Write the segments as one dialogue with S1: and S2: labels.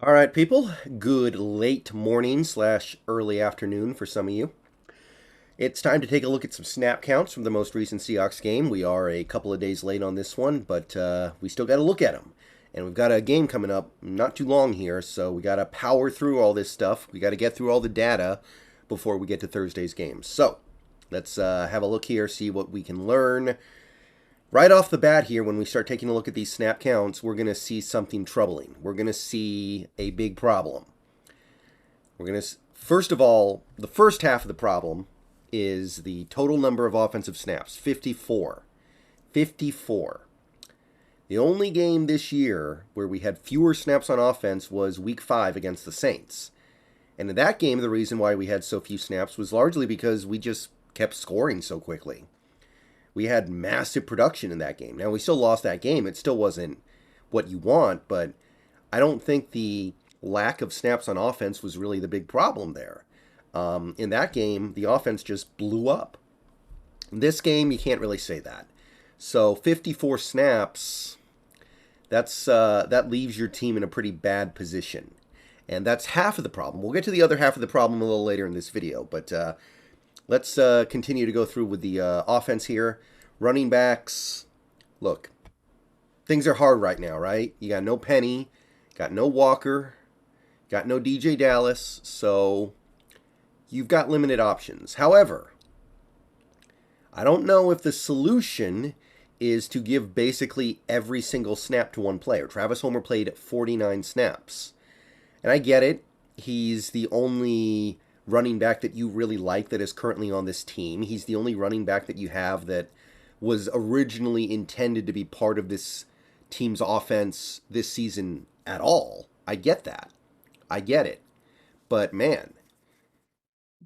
S1: All right, people. Good late morning slash early afternoon for some of you. It's time to take a look at some snap counts from the most recent Seahawks game. We are a couple of days late on this one, but we still got to look at them. And we've got a game coming up not too long here, so we got to power through all this stuff. We got to get through all the data before we get to Thursday's games. So let's have a look here, see what we can learn. Right off the bat here, when we start taking a look at these snap counts, we're going to see something troubling. We're going to see a big problem. We're going to, first of all, the first half of the problem is the total number of offensive snaps, 54. 54. The only game this year where we had fewer snaps on offense was Week 5 against the Saints. And in that game, the reason why we had so few snaps was largely because we just kept scoring so quickly. We had massive production in that game. Now, we still lost that game. It still wasn't what you want, but I don't think the lack of snaps on offense was really the big problem there. In that game, the offense just blew up. In this game, you can't really say that. So 54 snaps, that leaves your team in a pretty bad position. And that's half of the problem. We'll get to the other half of the problem a little later in this video, but let's continue to go through with the offense here. Running backs, look, things are hard right now, right? You got no Penny, got no Walker, got no DJ Dallas, so you've got limited options. However, I don't know if the solution is to give basically every single snap to one player. Travis Homer played 49 snaps. And I get it. He's the only running back that you really like that is currently on this team. He's the only running back that you have that was originally intended to be part of this team's offense this season at all. I get that. I get it. But man,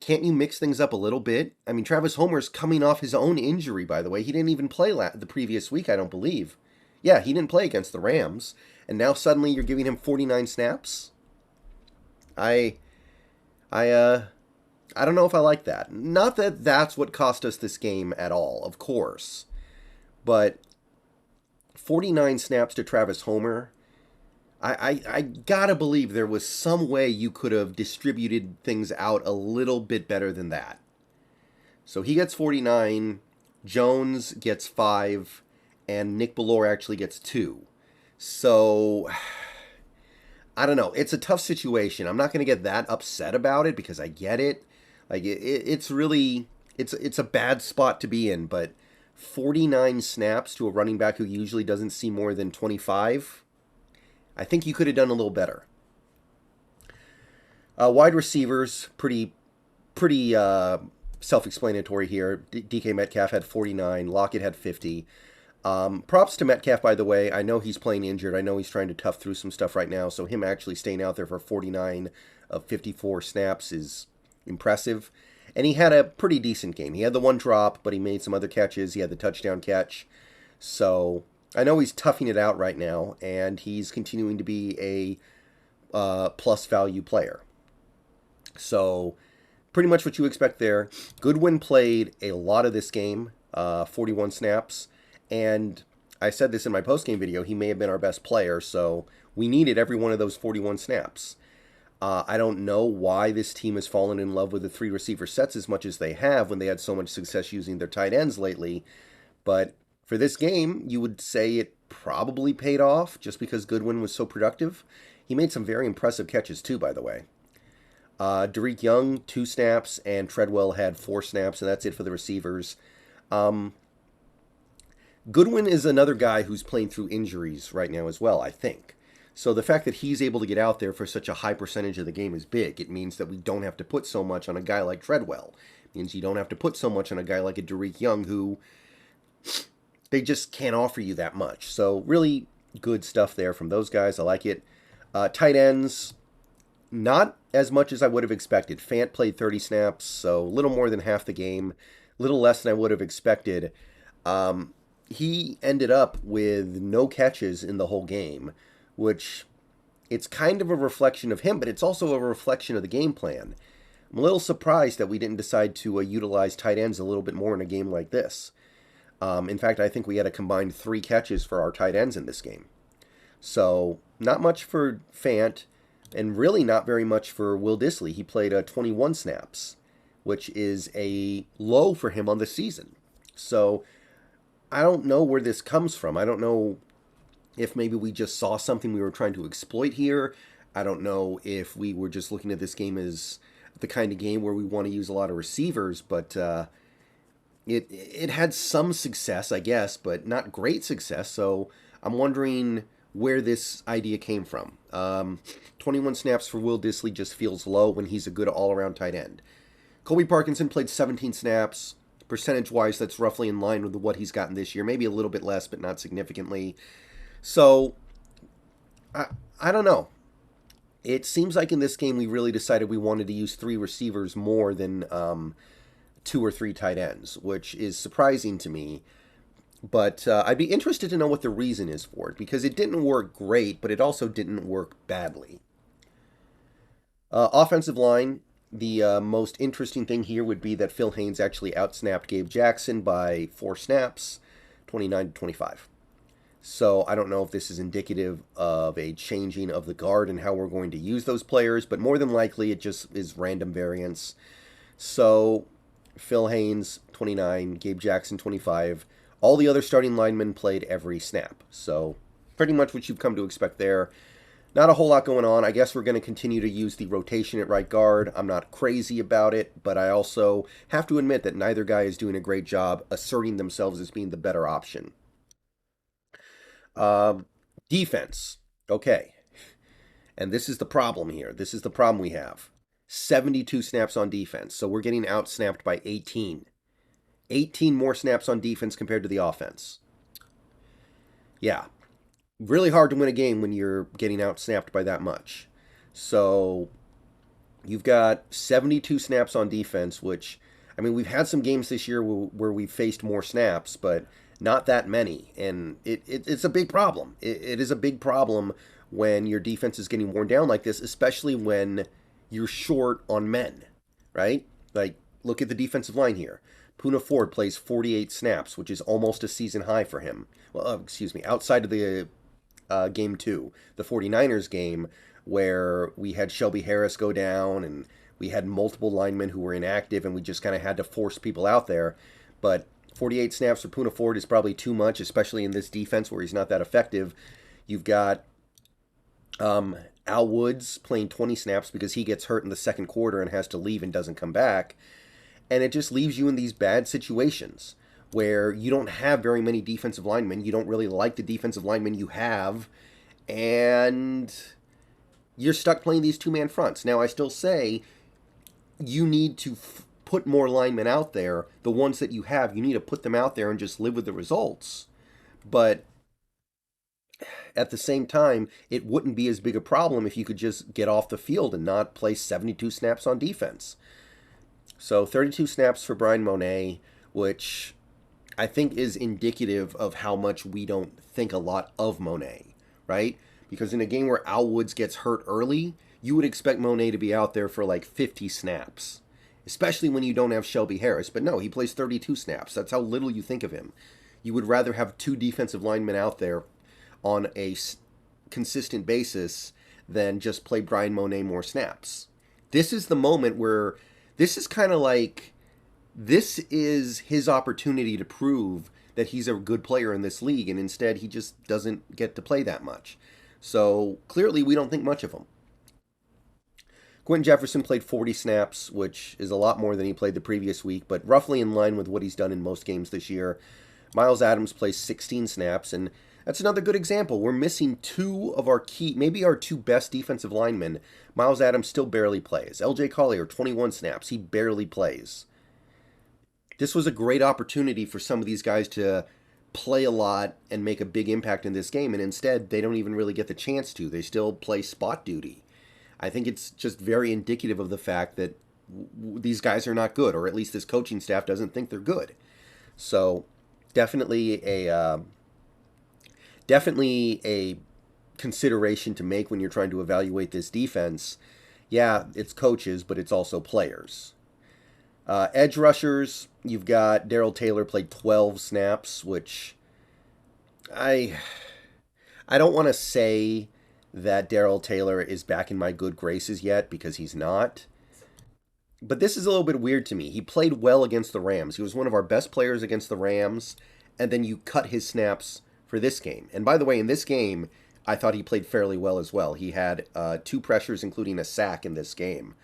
S1: can't you mix things up a little bit? I mean, Travis Homer's coming off his own injury, by the way. He didn't even play the previous week, I don't believe. Yeah, he didn't play against the Rams. And now suddenly you're giving him 49 snaps? I don't know if I like that. Not that that's what cost us this game at all, of course. But 49 snaps to Travis Homer, I gotta believe there was some way you could have distributed things out a little bit better than that. So he gets 49, Jones gets 5, and Nick Bellore actually gets 2. So I don't know. It's a tough situation. I'm not going to get that upset about it because I get it. Like it's really it's a bad spot to be in, but 49 snaps to a running back who usually doesn't see more than 25, I think you could have done a little better. Wide receivers, pretty self-explanatory here. DK Metcalf had 49, Lockett had 50. Props to Metcalf, by the way. I know he's playing injured. I know he's trying to tough through some stuff right now, so him actually staying out there for 49 of 54 snaps is impressive. And he had a pretty decent game. He had the one drop, but he made some other catches. He had the touchdown catch. So I know he's toughing it out right now, and he's continuing to be a plus value player. So pretty much what you expect there. Goodwin played a lot of this game, 41 snaps. And I said this in my post-game video, he may have been our best player, so we needed every one of those 41 snaps. I don't know why this team has fallen in love with the 3 receiver sets as much as they have when they had so much success using their tight ends lately, but for this game, you would say it probably paid off just because Goodwin was so productive. He made some very impressive catches too, by the way. Derek Young, 2 snaps, and Treadwell had 4 snaps, and that's it for the receivers. Goodwin is another guy who's playing through injuries right now as well, I think. So the fact that he's able to get out there for such a high percentage of the game is big. It means that we don't have to put so much on a guy like Treadwell. It means you don't have to put so much on a guy like a Derek Young who they just can't offer you that much. So really good stuff there from those guys. I like it. Tight ends, not as much as I would have expected. Fant played 30 snaps, so a little more than half the game. A little less than I would have expected. He ended up with no catches in the whole game, which it's kind of a reflection of him, but it's also a reflection of the game plan. I'm a little surprised that we didn't decide to utilize tight ends a little bit more in a game like this. In fact, I think we had a combined 3 catches for our tight ends in this game. So, not much for Fant. And really not very much for Will Dissly. He played 21 snaps, which is a low for him on the season. So I don't know where this comes from. I don't know if maybe we just saw something we were trying to exploit here. I don't know if we were just looking at this game as the kind of game where we want to use a lot of receivers, but it had some success, I guess, but not great success. So I'm wondering where this idea came from. 21 snaps for Will Dissly just feels low when he's a good all-around tight end. Colby Parkinson played 17 snaps. Percentage-wise, that's roughly in line with what he's gotten this year. Maybe a little bit less, but not significantly. So, I don't know. It seems like in this game we really decided we wanted to use 3 receivers more than 2 or 3 tight ends, which is surprising to me. But I'd be interested to know what the reason is for it, because it didn't work great, but it also didn't work badly. Offensive line, the most interesting thing here would be that Phil Haynes actually outsnapped Gabe Jackson by 4 snaps, 29-25. So I don't know if this is indicative of a changing of the guard and how we're going to use those players, but more than likely it just is random variance. So Phil Haynes, 29, Gabe Jackson, 25. All the other starting linemen played every snap. So pretty much what you've come to expect there. Not a whole lot going on. I guess we're going to continue to use the rotation at right guard. I'm not crazy about it, but I also have to admit that neither guy is doing a great job asserting themselves as being the better option. Defense. Okay. And this is the problem here. This is the problem we have. 72 snaps on defense. So we're getting outsnapped by 18. 18 more snaps on defense compared to the offense. Yeah. Really hard to win a game when you're getting outsnapped by that much. So you've got 72 snaps on defense, which, I mean, we've had some games this year where we've faced more snaps, but not that many. And it's a big problem. It is a big problem when your defense is getting worn down like this, especially when you're short on men, right? Like, look at the defensive line here. Poona Ford plays 48 snaps, which is almost a season high for him. Well, outside of the game 2, the 49ers game, where we had Shelby Harris go down and we had multiple linemen who were inactive and we just kind of had to force people out there. But 48 snaps for Poona Ford is probably too much, especially in this defense where he's not that effective. You've got Al Woods playing 20 snaps because he gets hurt in the second quarter and has to leave and doesn't come back. And it just leaves you in these bad situations where you don't have very many defensive linemen. You don't really like the defensive linemen you have. And you're stuck playing these two-man fronts. Now, I still say you need to put more linemen out there. The ones that you have, you need to put them out there and just live with the results. But at the same time, it wouldn't be as big a problem if you could just get off the field and not play 72 snaps on defense. So 32 snaps for Brian Monet, which I think is indicative of how much we don't think a lot of Monet, right? Because in a game where Al Woods gets hurt early, you would expect Monet to be out there for like 50 snaps, especially when you don't have Shelby Harris. But no, he plays 32 snaps. That's how little you think of him. You would rather have 2 defensive linemen out there on a consistent basis than just play Brian Monet more snaps. This is the moment where this is kind of like, this is his opportunity to prove that he's a good player in this league, and instead he just doesn't get to play that much. So clearly we don't think much of him. Quentin Jefferson played 40 snaps, which is a lot more than he played the previous week, but roughly in line with what he's done in most games this year. Miles Adams plays 16 snaps, and that's another good example. We're missing 2 of our key, maybe our 2 best defensive linemen. Miles Adams still barely plays. LJ Collier, 21 snaps. He barely plays. This was a great opportunity for some of these guys to play a lot and make a big impact in this game, and instead they don't even really get the chance to. They still play spot duty. I think it's just very indicative of the fact that these guys are not good, or at least this coaching staff doesn't think they're good. So definitely a consideration to make when you're trying to evaluate this defense. Yeah, it's coaches, but it's also players. Edge rushers, you've got Darrell Taylor played 12 snaps, which I don't want to say that Darrell Taylor is back in my good graces yet, because he's not. But this is a little bit weird to me. He played well against the Rams. He was one of our best players against the Rams, and then you cut his snaps for this game. And by the way, in this game, I thought he played fairly well as well. He had 2 pressures, including a sack in this game.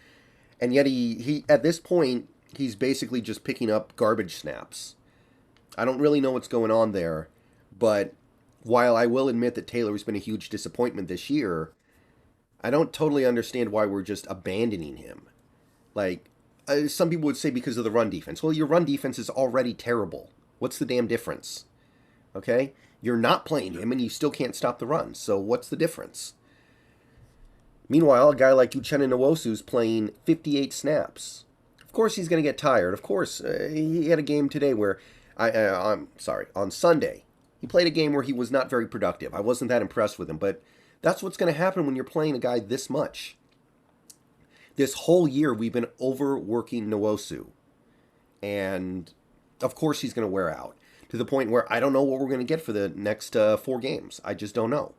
S1: And yet he at this point, he's basically just picking up garbage snaps. I don't really know what's going on there, but while I will admit that Taylor's been a huge disappointment this year, I don't totally understand why we're just abandoning him. Like, some people would say because of the run defense. Well, your run defense is already terrible. What's the damn difference? Okay? You're not playing him, and you still can't stop the run. So what's the difference? Meanwhile, a guy like Uchenna Nwosu's playing 58 snaps. Of course he's going to get tired. Of course, he had a game today where, on Sunday, he played a game where he was not very productive. I wasn't that impressed with him, but that's what's going to happen when you're playing a guy this much. This whole year, we've been overworking Nwosu. And, of course, he's going to wear out. To the point where I don't know what we're going to get for the next 4 games. I just don't know.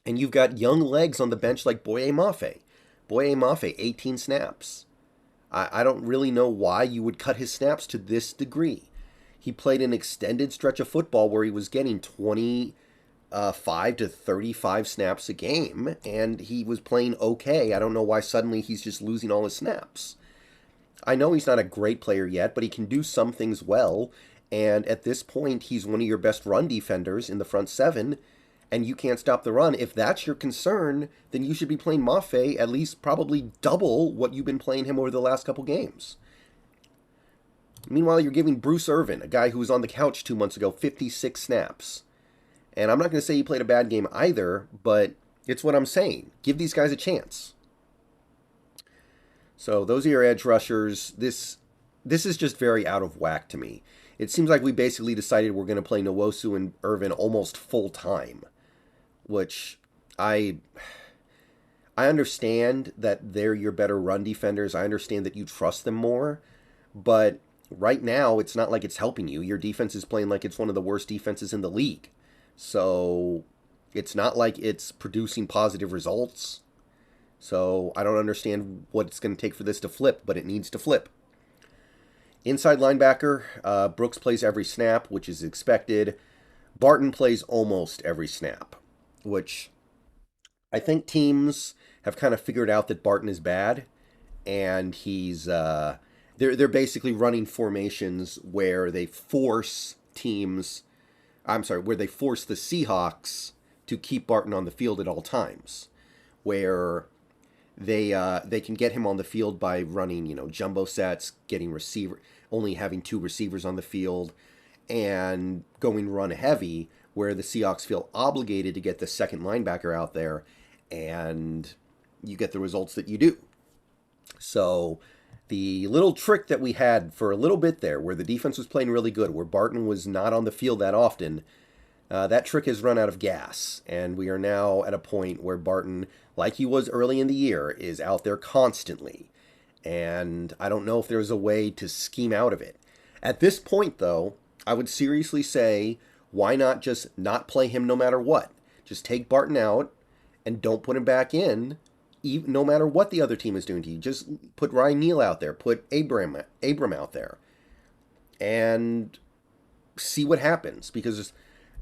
S1: And you've got young legs on the bench like Boye Mafe. Boye Mafe, 18 snaps. I don't really know why you would cut his snaps to this degree. He played an extended stretch of football where he was getting 25 to 35 snaps a game, and he was playing okay. I don't know why suddenly he's just losing all his snaps. I know he's not a great player yet, but he can do some things well, and at this point, he's one of your best run defenders in the front 7, and you can't stop the run. If that's your concern, then you should be playing Mafe at least probably double what you've been playing him over the last couple games. Meanwhile, you're giving Bruce Irvin, a guy who was on the couch 2 months ago, 56 snaps. And I'm not going to say he played a bad game either, but it's what I'm saying. Give these guys a chance. So those are your edge rushers. This is just very out of whack to me. It seems like we basically decided we're going to play Nwosu and Irvin almost full time, which I understand that they're your better run defenders. I understand that you trust them more, but right now it's not like it's helping you. Your defense is playing like it's one of the worst defenses in the league. So it's not like it's producing positive results. So I don't understand what it's going to take for this to flip, but it needs to flip. Inside linebacker, Brooks plays every snap, which is expected. Barton plays almost every snap, which I think teams have kind of figured out that Barton is bad, and he's they're basically running formations where they force where they force the Seahawks to keep Barton on the field at all times, where they can get him on the field by running, jumbo sets, only having 2 receivers on the field, and going run heavy, where the Seahawks feel obligated to get the second linebacker out there, and you get the results that you do. So the little trick that we had for a little bit there, where the defense was playing really good, where Barton was not on the field that often, that trick has run out of gas, and we are now at a point where Barton, like he was early in the year, is out there constantly. And I don't know if there's a way to scheme out of it. At this point, though, I would seriously say, why not just not play him no matter what? Just take Barton out and don't put him back in, no matter what the other team is doing to you. Just put Ryan Neal out there, put Abram out there, and see what happens. Because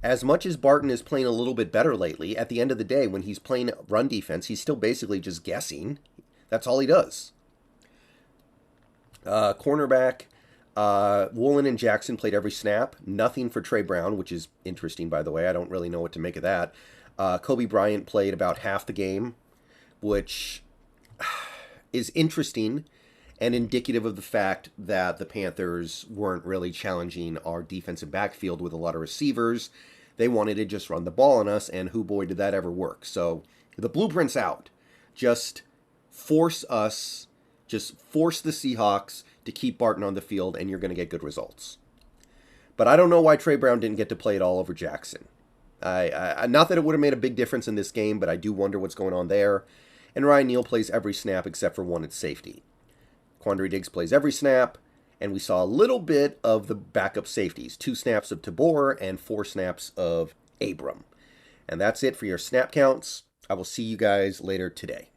S1: as much as Barton is playing a little bit better lately, at the end of the day, when he's playing run defense, he's still basically just guessing. That's all he does. Cornerback, Woolen and Jackson played every snap. Nothing for Trey Brown, which is interesting, by the way. I don't really know what to make of that. Cody Barton played about half the game, which is interesting and indicative of the fact that the Panthers weren't really challenging our defensive backfield with a lot of receivers. They wanted to just run the ball on us, and who boy did that ever work. So the blueprint's out. Just force the Seahawks to keep Barton on the field, and you're going to get good results. But I don't know why Trey Brown didn't get to play it all over Jackson. Not that it would have made a big difference in this game, but I do wonder what's going on there. And Ryan Neal plays every snap except for one at safety. Quandre Diggs plays every snap, and we saw a little bit of the backup safeties. 2 snaps of Tabor and 4 snaps of Abram. And that's it for your snap counts. I will see you guys later today.